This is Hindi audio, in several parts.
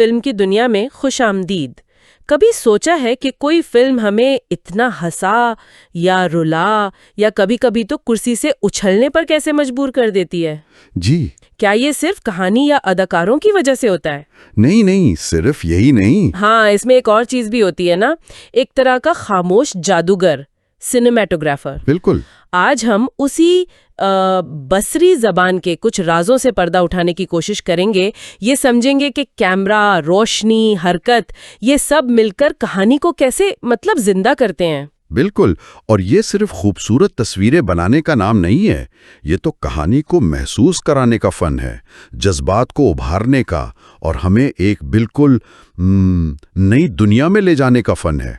फिल्म की दुनिया में खुशामदीद। कभी सोचा है कि कोई फिल्म हमें इतना हंसा या रुला या कभी-कभी तो कुर्सी से उछलने पर कैसे मजबूर कर देती है? जी क्या ये सिर्फ कहानी या अदाकारों की वजह से होता है? नहीं नहीं, सिर्फ यही नहीं। हाँ, इसमें एक और चीज भी होती है ना, एक तरह का खामोश जादूगर, सिनेमेटोग्राफर। बिल्कुल। आज हम उसी बसरी जबान के कुछ राजों से पर्दा उठाने की कोशिश करेंगे। ये समझेंगे कि कैमरा, रोशनी, हरकत, ये सब मिलकर कहानी को कैसे जिंदा करते हैं। बिल्कुल। और ये सिर्फ खूबसूरत तस्वीरें बनाने का नाम नहीं है, ये तो कहानी को महसूस कराने का फन है, जज्बात को उभारने का और हमें एक बिल्कुल नई दुनिया में ले जाने का फन है।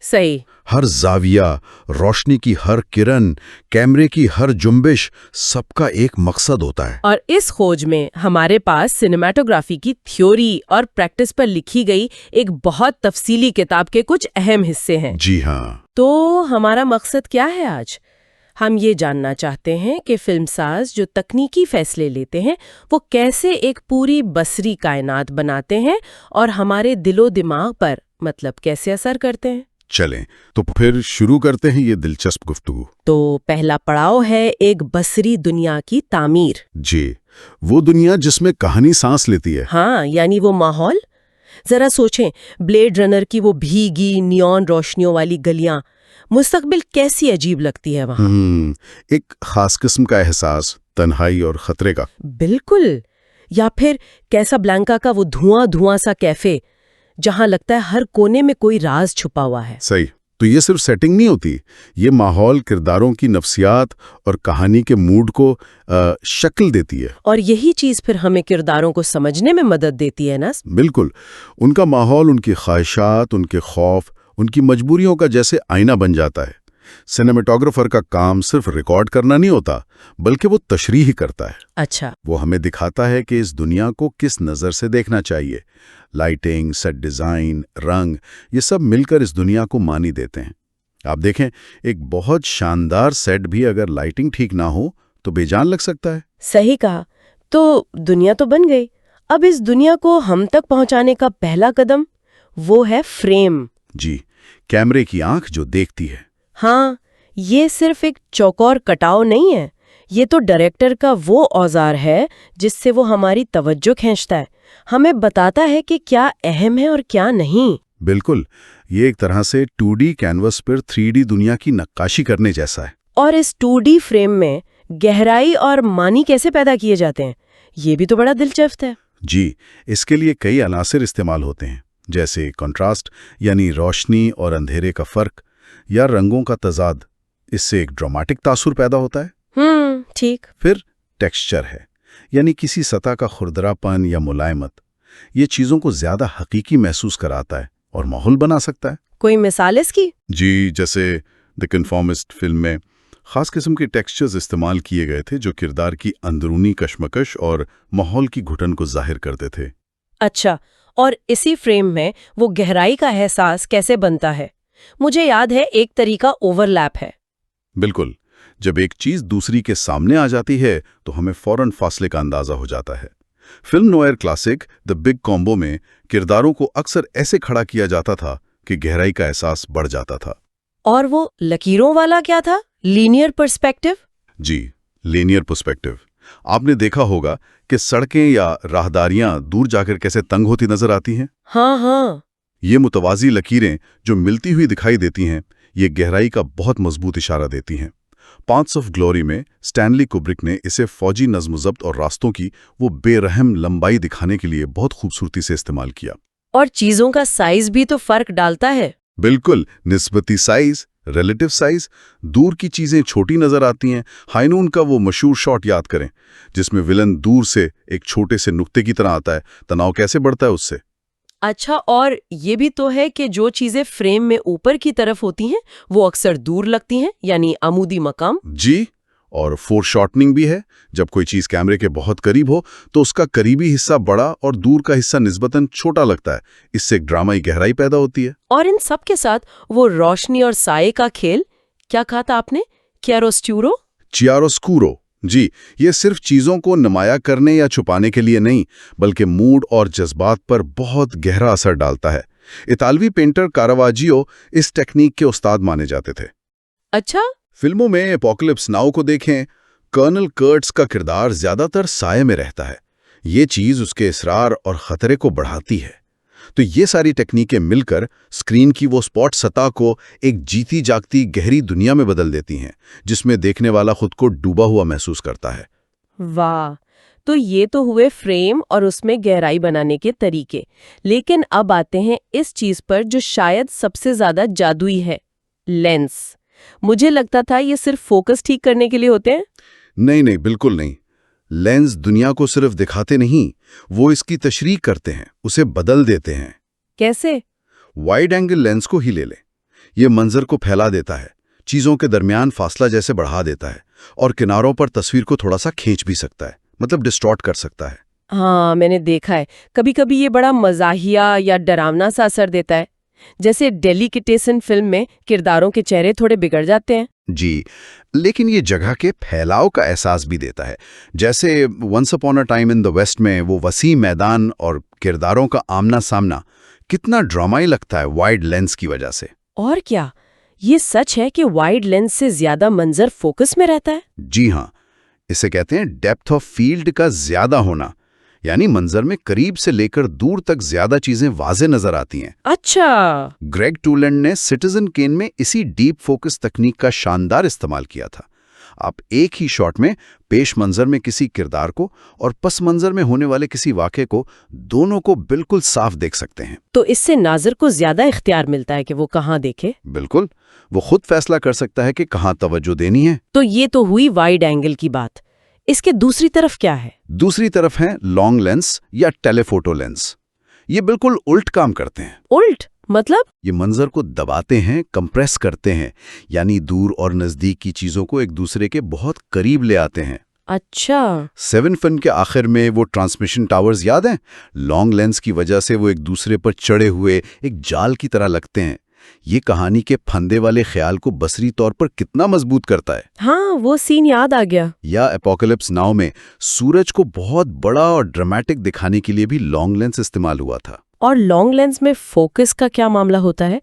सही। हर जाविया, रोशनी की हर किरण, कैमरे की हर जुम्बिश, सबका एक मकसद होता है। और इस खोज में हमारे पास सिनेमेटोग्राफी की थ्योरी और प्रैक्टिस पर लिखी गई एक बहुत तफसीली किताब के कुछ अहम हिस्से हैं। जी हाँ। तो हमारा मकसद क्या है आज? हम ये जानना चाहते हैं कि फिल्मसाज जो तकनीकी फैसले लेते हैं वो कैसे एक पूरी बसरी कायनात बनाते हैं और हमारे दिलो दिमाग पर कैसे असर करते हैं। चलें तो फिर शुरू करते हैं ये दिलचस्प गुफ्तगू। तो पहला पड़ाव है एक बसरी दुनिया की तामीर। जी, वो दुनिया जिसमें कहानी सांस लेती है। हाँ, यानी वो माहौल। जरा सोचें, ब्लेड रनर की वो भीगी नियॉन रोशनियों वाली गलियां, मुस्तकबिल कैसी अजीब लगती है वहां। एक खास किस्म का एहसास, तन्हाई और खतरे का। बिल्कुल। या फिर कैसा ब्लैंका का वो धुआं धुआं सा कैफे, जहां लगता है हर कोने में कोई राज छुपा हुआ है। सही। तो ये सिर्फ सेटिंग नहीं होती, ये माहौल किरदारों की नफ्सियात और कहानी के मूड को शक्ल देती है। और यही चीज फिर हमें किरदारों को समझने में मदद देती है ना। बिल्कुल। उनका माहौल, उनकी ख्वाहिशात, उनके खौफ, उनकी मजबूरियों का जैसे आईना बन जाता है। सिनेमेटोग्राफर का काम सिर्फ रिकॉर्ड करना नहीं होता, बल्कि वो तशरीह करता है। अच्छा। वो हमें दिखाता है कि इस दुनिया को किस नज़र से देखना चाहिए। लाइटिंग, सेट डिज़ाइन, रंग, ये सब मिलकर इस दुनिया को मानी देते हैं। आप देखें, एक बहुत शानदार सेट भी अगर लाइटिंग ठीक ना हो तो बेजान लग सकता है। सही कहा। तो दुनिया तो बन गई, अब इस दुनिया को हम तक पहुंचाने का पहला कदम वो है फ्रेम। जी, कैमरे की आंख जो देखती है। हाँ, ये सिर्फ एक चौकोर कटाव नहीं है, ये तो डायरेक्टर का वो औजार है जिससे वो हमारी तवज्जो खींचता है, हमें बताता है कि क्या अहम है और क्या नहीं। बिल्कुल, ये एक तरह से 2D कैनवस पर 3D दुनिया की नक्काशी करने जैसा है। और इस 2D फ्रेम में गहराई और मानी कैसे पैदा किए जाते हैं, ये भी तो बड़ा दिलचस्प है। जी, इसके लिए कई अनासिर इस्तेमाल होते हैं, जैसे कंट्रास्ट यानी रोशनी और अंधेरे का फर्क, या रंगों का तजाद। इससे एक ड्रामेटिक तासुर पैदा होता है। ठीक। फिर टेक्सचर है, यानी किसी सतह का खुरदरापन या मुलायमत। ये चीज़ों को ज़्यादा हकीकी महसूस कराता है और माहौल बना सकता है। कोई मिसाल इसकी? जी, जैसे द कन्फॉर्मिस्ट फिल्म में खास किस्म के टेक्सचर्स इस्तेमाल किए गए थे जो किरदार की अंदरूनी कशमकश और माहौल की घुटन को जाहिर करते थे। अच्छा, और इसी फ्रेम में वो गहराई का एहसास कैसे बनता है? मुझे याद है एक तरीका ओवरलैप है। बिल्कुल, जब एक चीज दूसरी के सामने आ जाती है तो हमें फौरन फासले का अंदाजा हो जाता है। Film Noire classic the big combo में किरदारों को अक्सर ऐसे खड़ा किया जाता था कि गहराई का एहसास बढ़ जाता था। और वो लकीरों वाला क्या था? Linear perspective? जी, लीनियर पर्सपेक्टिव। आपने देखा होगा कि सड़कें या राहदारियां दूर जाकर कैसे तंग होती नजर आती हैं। हाँ। ये मुतवाजी लकीरें जो मिलती हुई दिखाई देती हैं, ये गहराई का बहुत मजबूत इशारा देती हैं। पाथ्स ऑफ ग्लोरी में स्टैनली कुब्रिक ने इसे फौजी नज़्म-ओ-ज़ब्त और रास्तों की वो बेरहम लंबाई दिखाने के लिए बहुत खूबसूरती से इस्तेमाल किया। और चीजों का साइज भी तो फर्क डालता है। बिल्कुल, निस्बती साइज, रिलेटिव साइज। दूर की चीजें छोटी नजर आती हैं। हाइनून का वो मशहूर शॉट याद करें जिसमें विलन दूर से एक छोटे से नुक्ते की तरह आता है। तनाव कैसे बढ़ता है उससे। अच्छा, और ये भी तो है कि जो चीजें फ्रेम में ऊपर की तरफ होती हैं वो अक्सर दूर लगती हैं, यानी आमूदी मकाम। जी, और फोरशॉर्टनिंग भी है। जब कोई चीज कैमरे के बहुत करीब हो तो उसका करीबी हिस्सा बड़ा और दूर का हिस्सा निस्बतन छोटा लगता है। इससे एक ड्रामाई गहराई पैदा होती है। और इन सब के साथ वो रोशनी और साये का खेल, क्या कहा था आपने? चियारोस्क्यूरो? चियारोस्कूरो, जी, ये सिर्फ चीजों को नुमाया करने या छुपाने के लिए नहीं, बल्कि मूड और जज्बात पर बहुत गहरा असर डालता है। इतालवी पेंटर कारावाजियो इस टेक्निक के उस्ताद माने जाते थे। अच्छा। फिल्मों में एपोकलिप्स नाउ को देखें, कर्नल कर्ट्स का किरदार ज्यादातर साये में रहता है। ये चीज उसके इसरार और खतरे को बढ़ाती है। तो ये सारी टेक्निकें मिलकर स्क्रीन की वो स्पॉट सतह को एक जीती जागती गहरी दुनिया में बदल देती हैं, जिसमें देखने वाला खुद को डूबा हुआ महसूस करता है। वाह, तो ये तो हुए फ्रेम और उसमें गहराई बनाने के तरीके। लेकिन अब आते हैं इस चीज पर जो शायद सबसे ज्यादा जादुई है, लेंस। मुझे लगता था ये सिर्फ फोकस ठीक करने के लिए होते हैं। नहीं नहीं, बिल्कुल नहीं। लेंस दुनिया को सिर्फ दिखाते नहीं, वो इसकी तशरीह करते हैं, उसे बदल देते हैं। कैसे? वाइड एंगल लेंस को ही ले लें। ये मंजर को फैला देता है, चीजों के दरमियान फासला जैसे बढ़ा देता है, और किनारों पर तस्वीर को थोड़ा सा खींच भी सकता है, मतलब डिस्टॉर्ट कर सकता है। हाँ, मैंने देखा है। कभी कभी ये बड़ा मजाहिया या डरावना सा असर देता है, जैसे डेलिकेटेसन फिल्म में किरदारों के चेहरे थोड़े बिगड़ जाते हैं। जी, लेकिन ये जगह के फैलाव का एहसास भी देता है। जैसे once upon a time in the west में वो वसी मैदान और किरदारों का आमना सामना कितना ड्रामाई लगता है वाइड लेंस की वजह से। और क्या ये सच है कि वाइड लेंस से ज्यादा मंजर फोकस में रहता है? जी हाँ, इसे कहते हैं डेप्थ ऑफ फील्ड का ज्यादा होना, यानी मंजर में करीब से लेकर दूर तक ज्यादा चीजें वाज़े नजर आती हैं। अच्छा। ग्रेग टूलैंड ने सिटीजन केन में इसी डीप फोकस तकनीक का शानदार इस्तेमाल किया था। आप एक ही शॉट में पेश मंजर में किसी किरदार को और पस मंजर में होने वाले किसी वाक़े को, दोनों को बिल्कुल साफ देख सकते हैं। तो इससे नाज़िर को ज्यादा इख्तियार मिलता है कि वो कहाँ देखे। बिल्कुल, वो खुद फैसला कर सकता है कि कहाँ तवज्जो देनी है। तो ये तो हुई वाइड एंगल की बात। इसके दूसरी तरफ क्या है? दूसरी तरफ है लॉन्ग लेंस या टेलीफोटो लेंस। ये बिल्कुल उल्ट काम करते हैं। उल्ट मतलब? ये मंजर को दबाते हैं, कंप्रेस करते हैं, यानी दूर और नजदीक की चीजों को एक दूसरे के बहुत करीब ले आते हैं। अच्छा। 7 फिल्म के आखिर में वो ट्रांसमिशन टावर्स याद हैं? लॉन्ग लेंस की वजह से वो एक दूसरे पर चढ़े हुए एक जाल की तरह लगते हैं। ये कहानी के फंदे वाले ख्याल को बसरी तौर पर कितना मजबूत करता है। हाँ, वो सीन याद आ गया। या एपोकलिप्स नाउ में सूरज को बहुत बड़ा और ड्रामेटिक दिखाने के लिए भी लॉन्ग लेंस इस्तेमाल हुआ था। और लॉन्ग लेंस में फोकस का क्या मामला होता है?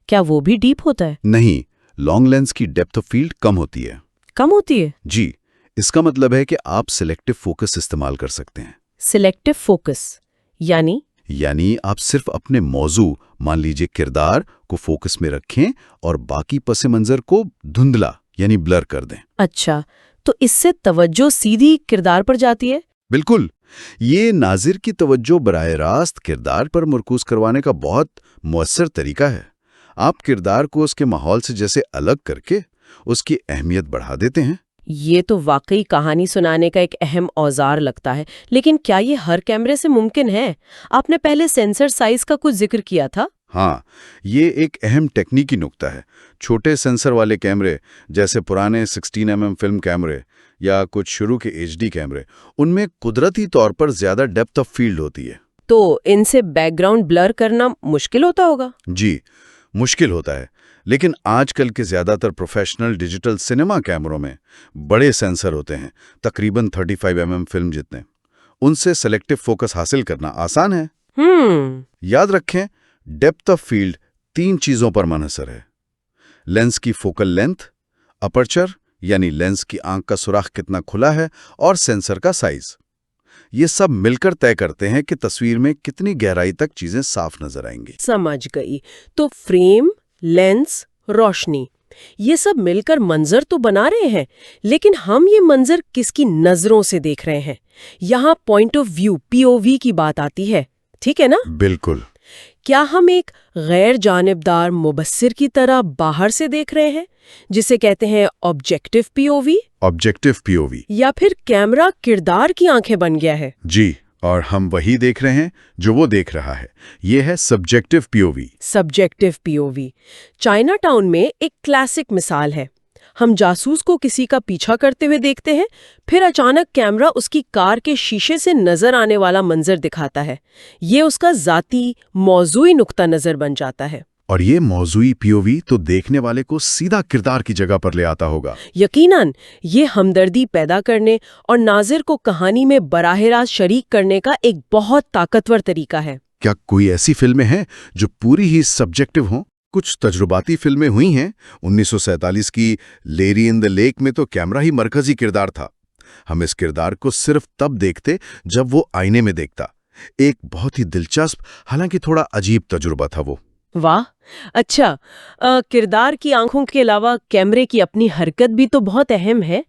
क्या वो भी डीप होता है? नहीं, लॉन्ग लेंस की डेप्थ ऑफ फील्ड कम होती है। कम होती है? जी, इसका मतलब है कि आप सिलेक्टिव फोकस इस्तेमाल कर सकते हैं। सिलेक्टिव फोकस यानी आप सिर्फ अपने मौजू, मान लीजिए किरदार, को फोकस में रखें और बाकी पसे मंजर को धुंधला यानी ब्लर कर दें। अच्छा, तो इससे तवज्जो सीधी किरदार पर जाती है? बिल्कुल, ये नाजिर की तवज्जो बराह रास्त किरदार पर मरकूज करवाने का बहुत मुअस्सर तरीका है। आप किरदार को उसके माहौल से जैसे अलग करके उसकी अहमियत बढ़ा देते हैं। ये तो वाकई कहानी सुनाने का एक अहम औजार लगता है। लेकिन क्या ये हर कैमरे से मुमकिन है? आपने पहले सेंसर साइज का कुछ जिक्र किया था। हाँ, ये एक अहम टेक्निकी नुक्ता है। छोटे सेंसर वाले कैमरे, जैसे पुराने 16 mm फिल्म कैमरे या कुछ शुरू के HD कैमरे, उनमें कुदरती तौर पर ज्यादा डेप्थ ऑफ फील्ड होती है। तो इनसे बैकग्राउंड ब्लर करना मुश्किल होता होगा? जी, मुश्किल होता है, लेकिन आजकल के ज्यादातर प्रोफेशनल डिजिटल सिनेमा कैमरों में बड़े सेंसर होते हैं, तकरीबन 35 mm फिल्म जितने। उनसे सेलेक्टिव फोकस हासिल करना आसान है। याद रखें, डेप्थ ऑफ फील्ड 3 चीजों पर मुनहसर है: लेंस की फोकल लेंथ, अपर्चर यानी लेंस की आंख का सुराख कितना खुला है, और सेंसर का साइज। ये सब मिलकर तय करते हैं कि तस्वीर में कितनी गहराई तक चीजें साफ नजर आएंगी। समझ गई। तो फ्रेम, लेंस, रोशनी, ये सब मिलकर मंजर तो बना रहे हैं, लेकिन हम ये मंजर किसकी नजरों से देख रहे हैं? यहाँ पॉइंट ऑफ व्यू, POV की बात आती है, ठीक है ना? बिल्कुल। क्या हम एक गैर जानिबदार मुबस्सिर की तरह बाहर से देख रहे हैं, जिसे कहते हैं ऑब्जेक्टिव POV? Objective POV। या फिर कैमरा किरदार की आंखें बन गया है? जी, और हम वही देख रहे हैं जो वो देख रहा है। ये है subjective POV। Subjective POV China town में एक क्लासिक मिसाल है। हम जासूस को किसी का पीछा करते हुए देखते हैं, फिर अचानक कैमरा उसकी कार के शीशे से नजर आने वाला मंजर दिखाता है। ये उसका जाती मौजूई नुक्ता नजर बन जाता है। और ये मौजूई पीओवी तो देखने वाले को सीधा किरदार की जगह पर ले आता होगा। यकीनन, ये हमदर्दी पैदा करने और नाज़िर को कहानी में बराह रास्त शरीक करने का एक बहुत ताकतवर तरीका है। क्या कोई ऐसी फिल्में हैं जो पूरी ही सब्जेक्टिव हों? कुछ तजुर्बाती फिल्में हुई हैं। 1947 की लेरी इन द लेक में तो कैमरा ही मरकजी किरदार था। हम इस किरदार को सिर्फ तब देखते जब वो आईने में देखता। एक बहुत ही दिलचस्प, हालांकि थोड़ा अजीब तजुर्बा था वो। वाह, अच्छा। किरदार की आंखों के अलावा कैमरे की अपनी हरकत भी तो बहुत अहम है।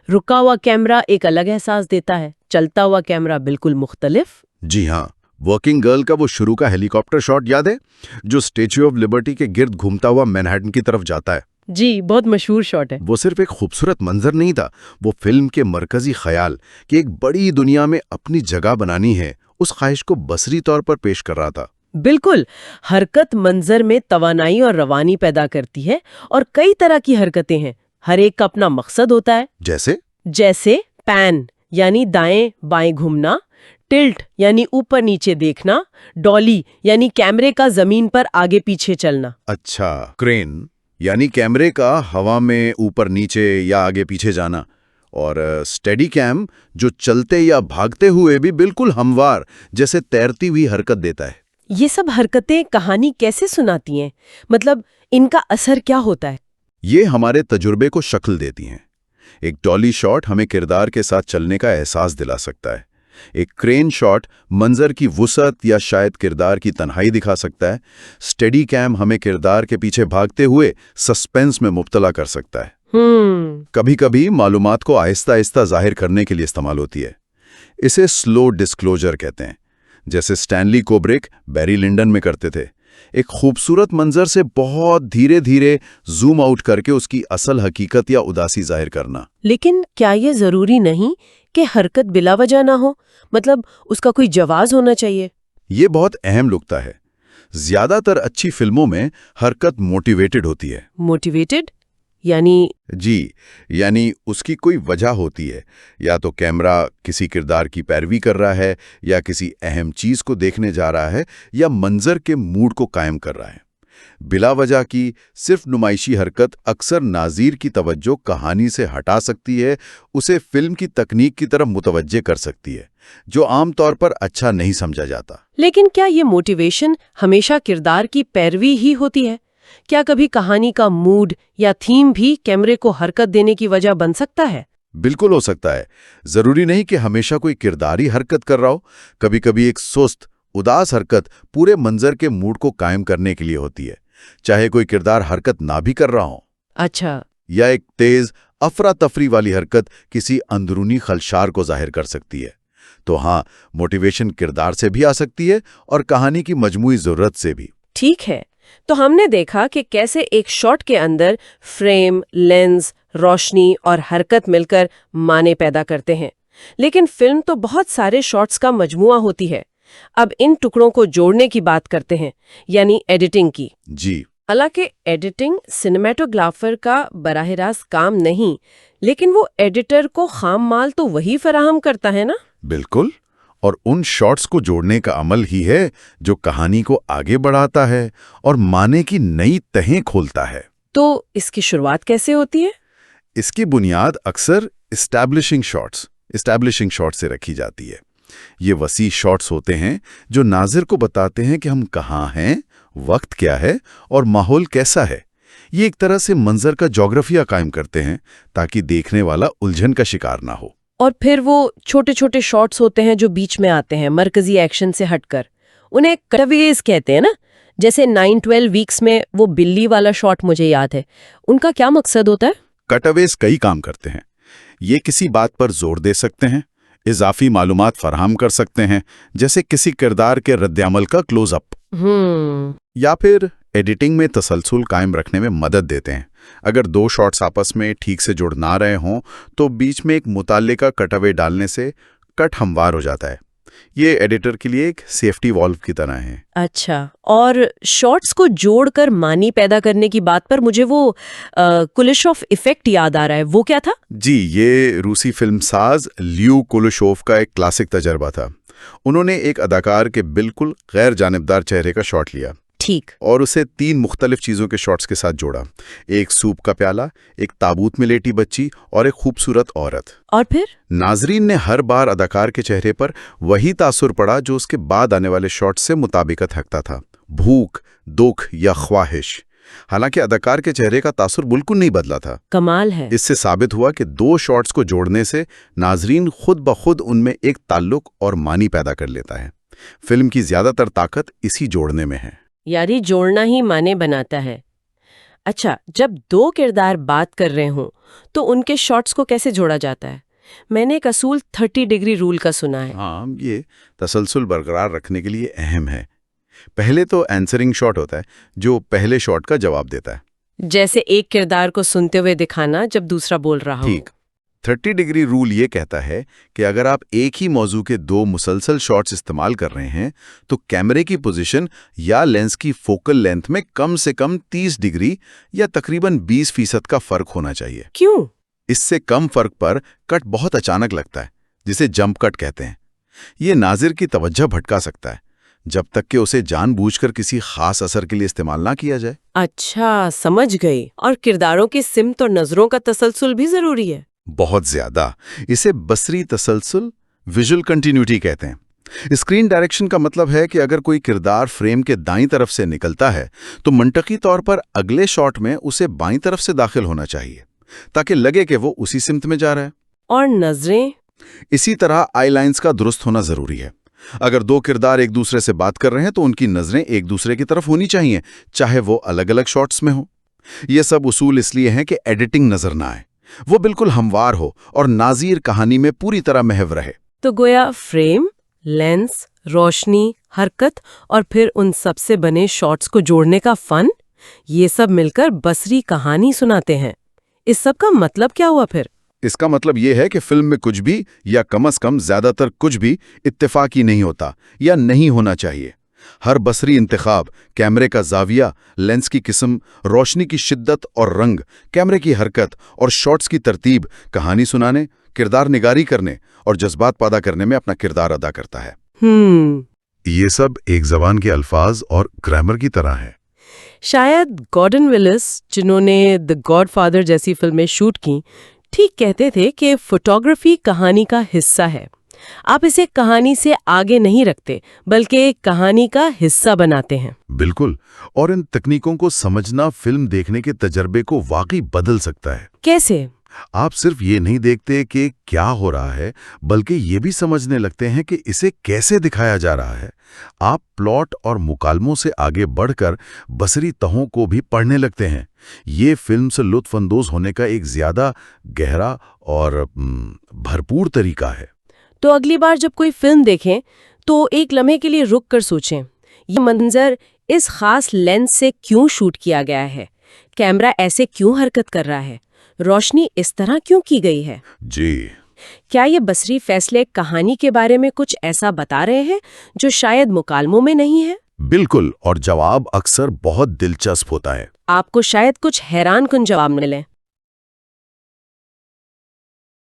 रुका हुआ कैमरा एक अलग एहसास देता है, चलता हुआ कैमरा बिल्कुल मुख्तलिफ। जी हाँ, वर्किंग गर्ल का वो शुरू का हेलीकॉप्टर शॉट याद है, जो स्टेच्यू ऑफ लिबर्टी के गिर्द घूमता हुआ मैनहट्टन की तरफ जाता है? जी, बहुत मशहूर शॉट है। वो सिर्फ एक खूबसूरत मंजर नहीं था, वो फिल्म के मरकजी ख्याल कि एक बड़ी दुनिया में अपनी जगह बनानी है, उस ख्वाहिश को बसरी तौर पर पेश कर रहा था। बिल्कुल, हरकत मंजर में तवानाई और रवानी पैदा करती है, और कई तरह की हरकतें हैं, हर एक का अपना मकसद होता है। जैसे पैन यानी दाएं बाएं घूमना, टिल्ट यानी ऊपर नीचे देखना, डॉली यानी कैमरे का जमीन पर आगे पीछे चलना। अच्छा, क्रेन यानी कैमरे का हवा में ऊपर नीचे या आगे पीछे जाना, और स्टेडी कैम जो चलते या भागते हुए भी बिल्कुल हमवार जैसे तैरती हुई हरकत देता है। ये सब हरकतें कहानी कैसे सुनाती हैं? मतलब इनका असर क्या होता है? ये हमारे तजुर्बे को शक्ल देती हैं। एक डॉली शॉट हमें किरदार के साथ चलने का एहसास दिला सकता है। एक क्रेन शॉट मंजर की वुसअत या शायद किरदार की तन्हाई दिखा सकता है। स्टेडी कैम हमें किरदार के पीछे भागते हुए सस्पेंस में मुब्तला कर सकता है। कभी कभी मालूमात को आहिस्ता आहिस्ता जाहिर करने के लिए इस्तेमाल होती है। इसे स्लो डिस्क्लोजर कहते हैं, जैसे स्टैनली कुब्रिक बैरी लिंडन में करते थे। एक खूबसूरत मंजर से बहुत धीरे धीरे जूम आउट करके उसकी असल हकीकत या उदासी जाहिर करना। लेकिन क्या ये जरूरी नहीं कि हरकत बिला वजह ना हो? मतलब उसका कोई जवाब होना चाहिए? ये बहुत अहम नुक्ता है। ज्यादातर अच्छी फिल्मों में हरकत मोटिवेटेड होती है। मोटिवेटेड यानी? जी, यानी उसकी कोई वजह होती है। या तो कैमरा किसी किरदार की पैरवी कर रहा है, या किसी अहम चीज को देखने जा रहा है, या मंजर के मूड को कायम कर रहा है। बिला वजह की सिर्फ नुमाइशी हरकत अक्सर नाज़ीर की तवज्जो कहानी से हटा सकती है, उसे फिल्म की तकनीक की तरफ मुतवज्जे कर सकती है, जो आमतौर पर अच्छा नहीं समझा जाता। लेकिन क्या ये मोटिवेशन हमेशा किरदार की पैरवी ही होती है? क्या कभी कहानी का मूड या थीम भी कैमरे को हरकत देने की वजह बन सकता है? बिल्कुल हो सकता है। जरूरी नहीं कि हमेशा कोई किरदारी हरकत कर रहा हो। कभी कभी एक सुस्त, उदास हरकत पूरे मंजर के मूड को कायम करने के लिए होती है, चाहे कोई किरदार हरकत ना भी कर रहा हो। अच्छा। या एक तेज अफरा तफरी वाली हरकत किसी अंदरूनी खलशार को जाहिर कर सकती है। तो हाँ, मोटिवेशन किरदार से भी आ सकती है और कहानी की मजमूई जरूरत से भी। ठीक है, तो हमने देखा कि कैसे एक शॉट के अंदर फ्रेम, लेंस, रोशनी और हरकत मिलकर माने पैदा करते हैं। लेकिन फिल्म तो बहुत सारे शॉट्स का मजमुआ होती है। अब इन टुकड़ों को जोड़ने की बात करते हैं, यानी एडिटिंग की। जी, हालांकि एडिटिंग सिनेमेटोग्राफर का बराह रास्त काम नहीं, लेकिन वो एडिटर को खाम माल तो वही फराहम करता है ना? बिल्कुल। और उन शॉट्स को जोड़ने का अमल ही है जो कहानी को आगे बढ़ाता है और माने की नई तहें खोलता है। तो इसकी शुरुआत कैसे होती है? इसकी बुनियाद अक्सर एस्टैब्लिशिंग शॉट्स से रखी जाती है। ये वसी शॉट्स होते हैं जो नाज़िर को बताते हैं कि हम कहाँ हैं, वक्त क्या है और माहौल कैसा है। ये एक तरह से मंजर का ज्योग्राफिया कायम करते हैं ताकि देखने वाला उलझन का शिकार ना हो। और फिर वो छोटे छोटे शॉट्स होते हैं जो बीच में आते हैं मरकजी एक्शन से हटकर, उन्हें कटअवेज कहते हैं ना? जैसे 9-12 वीक्स में वो बिल्ली वाला शॉट मुझे याद है। उनका क्या मकसद होता है? कटअवेज कई काम करते हैं। ये किसी बात पर जोर दे सकते हैं, इजाफी मालूमात फराहम कर सकते हैं, जैसे किसी किरदार के रद्द-ए-अमल का क्लोजअप, या फिर एडिटिंग में तसलसल कायम रखने में मदद देते हैं। अगर दो शॉट्स आपस में ठीक से जुड़ ना रहे हों तो बीच में एक मुताल्लिका कटअवे डालने से कट हमवार हो जाता है। ये एडिटर के लिए एक सेफ्टी वॉल्व की तरह है। अच्छा, और शॉट्स को जोड़कर मानी पैदा करने की बात पर मुझे वो कुलिशोव इफेक्ट याद आ रहा है। वो क्या था? जी, ये रूसी फिल्मसाज ल्यू कुलिशोव का एक क्लासिक तजर्बा था। उन्होंने एक अदाकार के बिल्कुल गैर जानिबदार चेहरे का शॉट लिया। ठीक। और उसे 3 मुख्तलिफ चीज़ों के शॉट्स के साथ जोड़ा। एक सूप का प्याला, एक ताबूत में लेटी बच्ची और एक खूबसूरत औरत। और फिर नाजरीन ने हर बार अदाकार के चेहरे पर वही तासुर पड़ा जो उसके बाद आने वाले शॉट से मुताबिकत रखता था, भूख, दुख या ख्वाहिश। हालांकि अदाकार के चेहरे का तासुर बिल्कुल नहीं बदला था। कमाल है। इससे साबित हुआ कि 2 शॉट्स को जोड़ने से नाजरीन खुद ब खुद उनमें एक ताल्लुक और मानी पैदा कर लेता है। फिल्म की ज्यादातर ताकत इसी जोड़ने में है। यारी जोड़ना ही माने बनाता है। अच्छा, जब 2 किरदार बात कर रहे हों तो उनके शॉट्स को कैसे जोड़ा जाता है? मैंने एक असूल 30 डिग्री रूल का सुना है। हाँ, ये तसलसल बरकरार रखने के लिए अहम है। पहले तो आंसरिंग शॉट होता है जो पहले शॉट का जवाब देता है। जैसे एक किरदार को सुनते हुए दिखाना जब दूसरा बोल रहा हो। ठीक। 30 डिग्री रूल ये कहता है कि अगर आप एक ही मौजू के 2 मुसलसल शॉट्स इस्तेमाल कर रहे हैं तो कैमरे की पोजीशन या लेंस की फोकल लेंथ में कम से कम 30 डिग्री या तकरीबन 20% का फर्क होना चाहिए। क्यों? इससे कम फर्क पर कट बहुत अचानक लगता है, जिसे जंप कट कहते हैं। ये नाजिर की तवज्जो भटका सकता है जब तक कि उसे जानबूझकर किसी खास असर के लिए इस्तेमाल ना किया जाए। अच्छा, समझ गई। और किरदारों की सिमत और नजरों का तसलसल भी जरूरी है। बहुत ज्यादा। इसे बसरी तसलसल, विजुअल कंटिन्यूटी कहते हैं। स्क्रीन डायरेक्शन का मतलब है कि अगर कोई किरदार फ्रेम के दाईं तरफ से निकलता है तो मंतकी तौर पर अगले शॉट में उसे बाईं तरफ से दाखिल होना चाहिए ताकि लगे कि वो उसी सिमत में जा रहा है। और नजरें? इसी तरह आई लाइन्स का दुरुस्त होना जरूरी है। अगर 2 किरदार एक दूसरे से बात कर रहे हैं तो उनकी नजरें एक दूसरे की तरफ होनी चाहिए, चाहे वो अलग अलग शॉट्स में हो। ये सब उसूल इसलिए हैं कि एडिटिंग नजर ना आए, वो बिल्कुल हमवार हो और नाज़ीर कहानी में पूरी तरह महव रहे। तो गोया फ्रेम, लेंस, रोशनी, हरकत और फिर उन सब से बने शॉट्स को जोड़ने का फन, ये सब मिलकर बसरी कहानी सुनाते हैं। इस सब का मतलब क्या हुआ फिर? इसका मतलब यह है कि फिल्म में कुछ भी या कम से कम ज्यादातर कुछ भी इत्तेफाकी नहीं होता या नहीं होना चाहिए। हर बसरी इंतखाब, कैमरे का जाविया, लेंस की किस्म, रोशनी की शिद्दत और रंग, कैमरे की हरकत और शॉट्स की तरतीब कहानी सुनाने, किरदार निगारी करने और जज्बात पैदा करने में अपना किरदार अदा करता है। ये सब एक जबान के अल्फाज और ग्रामर की तरह है। शायद गॉर्डन विलिस, जिन्होंने द गॉडफादर जैसी फिल्में शूट की, ठीक कहते थे कि फोटोग्राफी कहानी का हिस्सा है। आप इसे कहानी से आगे नहीं रखते बल्कि कहानी का हिस्सा बनाते हैं। बिल्कुल। और इन तकनीकों को समझना फिल्म देखने के तजर्बे को वाकई बदल सकता है। कैसे? आप सिर्फ ये नहीं देखते कि क्या हो रहा है, बल्कि ये भी समझने लगते हैं कि इसे कैसे दिखाया जा रहा है। आप प्लॉट और मुकालमों से आगे बढ़कर बसरी तहों को भी पढ़ने लगते हैं। ये फिल्म से लुत्फअंदोज होने का एक ज्यादा गहरा और भरपूर तरीका है। तो अगली बार जब कोई फिल्म देखें तो एक लम्हे के लिए रुक कर सोचें, ये मंजर इस खास लेंस से क्यों शूट किया गया है, कैमरा ऐसे क्यों हरकत कर रहा है, रोशनी इस तरह क्यों की गई है। जी। क्या ये बसरी फैसले कहानी के बारे में कुछ ऐसा बता रहे हैं जो शायद मुकालमों में नहीं है? बिल्कुल। और जवाब अक्सर बहुत दिलचस्प होता है। आपको शायद कुछ हैरान कुन जवाब मिले।